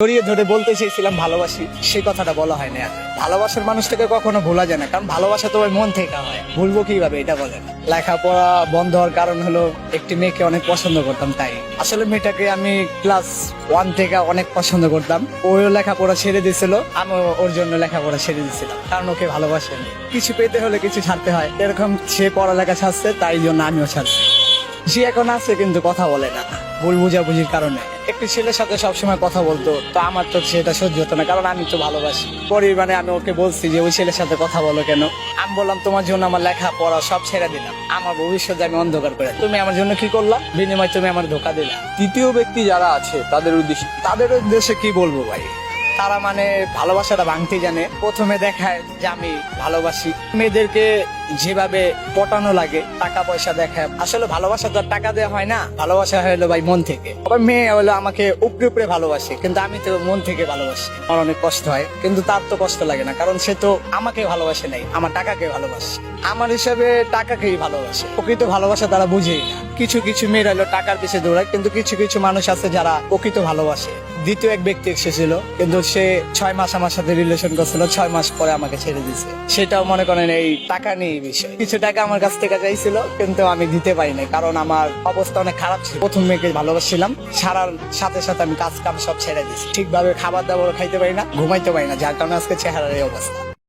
জড়িয়ে ধরে বলতে চেয়েছিলাম ভালোবাসি, সেই কথাটা বলা হয় না। ভালোবাসার মানুষটাকে কখনো ভোলা যায় না, কারণ ভালোবাসা তো ওই মন থেকে হয়। ভুলবো কিভাবে এটা বলেন। লেখাপড়া বন্ধ হওয়ার কারণ হলো একটি মেয়েকে অনেক পছন্দ করতাম, তাই আসলে মেয়েটাকে আমি ক্লাস 1 থেকে অনেক পছন্দ করতাম। ওই লেখাপড়া ছেড়ে দিয়েছিল, আমি ওর জন্য লেখাপড়া ছেড়ে দিয়েছিলাম, কারণ ওকে ভালোবাসেন। কিছু পেতে হলে কিছু ছাড়তে হয়, এরকম সে পড়ালেখা ছাড়ছে, তাই জন্য আমিও ছাড়ছি। সে এখন আছে কিন্তু কথা বলে না, ভুল বুঝাবুঝির কারণে। একটি ছেলের সাথে সবসময় কথা বলতো, তো আমার তো সেটা সহ্য হতো না, কারণ আমি তো ভালোবাসি। পরিমাণে আমি ওকে বলছি যে ওই ছেলের সাথে কথা বলো কেন। আমি বললাম তোমার জন্য আমার লেখা পড়া সব ছেড়ে দিলাম, আমার ভবিষ্যতে আমি অন্ধকার করে, তুমি আমার জন্য কি করলা? বিনিময় তুমি আমার ধোকা দিলা। তৃতীয় ব্যক্তি যারা আছে তাদের উদ্দেশ্যে কি বলবো ভাই, তারা মানে ভালোবাসাটা ভাঙতে জানে। প্রথমে দেখায় যে আমি ভালোবাসি, মেয়েদেরকে যেভাবে পটানো লাগে, টাকা পয়সা দেখায়। আসলে ভালোবাসা তো আর টাকা দেওয়া হয় না, ভালোবাসা হলো ভাই মন থেকে। আবার মেয়ে হলো আমাকে উপরে উপরে ভালোবাসে, কিন্তু আমি তো মন থেকে ভালোবাসি। আমার অনেক কষ্ট হয়, কিন্তু তার তো কষ্ট লাগে না, কারণ সে তো আমাকে ভালোবাসে নাই, আমার টাকাকে ভালোবাসে। আমার হিসাবে টাকাকেই ভালোবাসে। প্রকৃত ভালোবাসা তারা বুঝেই না। কিছু কিছু মেয়েরা হলো টাকার পিছিয়ে দৌড়ায়, কিন্তু কিছু কিছু মানুষ আছে যারা প্রকৃত ভালোবাসে। দ্বিতীয় এক ব্যক্তি এসেছিল, কিন্তু সে 6 মাস আমার সাথে রিলেশন করছিল, 6 মাস পরে আমাকে ছেড়ে দিয়েছে। সেটাও মনে করেন এই টাকা নিয়ে বিষয়। কিছু টাকা আমার কাছ থেকে চাইছিল, কিন্তু আমি দিতে পারিনি, কারণ আমার অবস্থা অনেক খারাপ ছিল। প্রথম মেয়েকে ভালোবাসছিলাম, ছাড়ার সাথে সাথে আমি কাজ কাম সব ছেড়ে দিয়েছি। ঠিকভাবে খাবার দাবার খাইতে পারি না, ঘুমাইতে পারি না, যার কারণে আজকে চেহারার এই অবস্থা।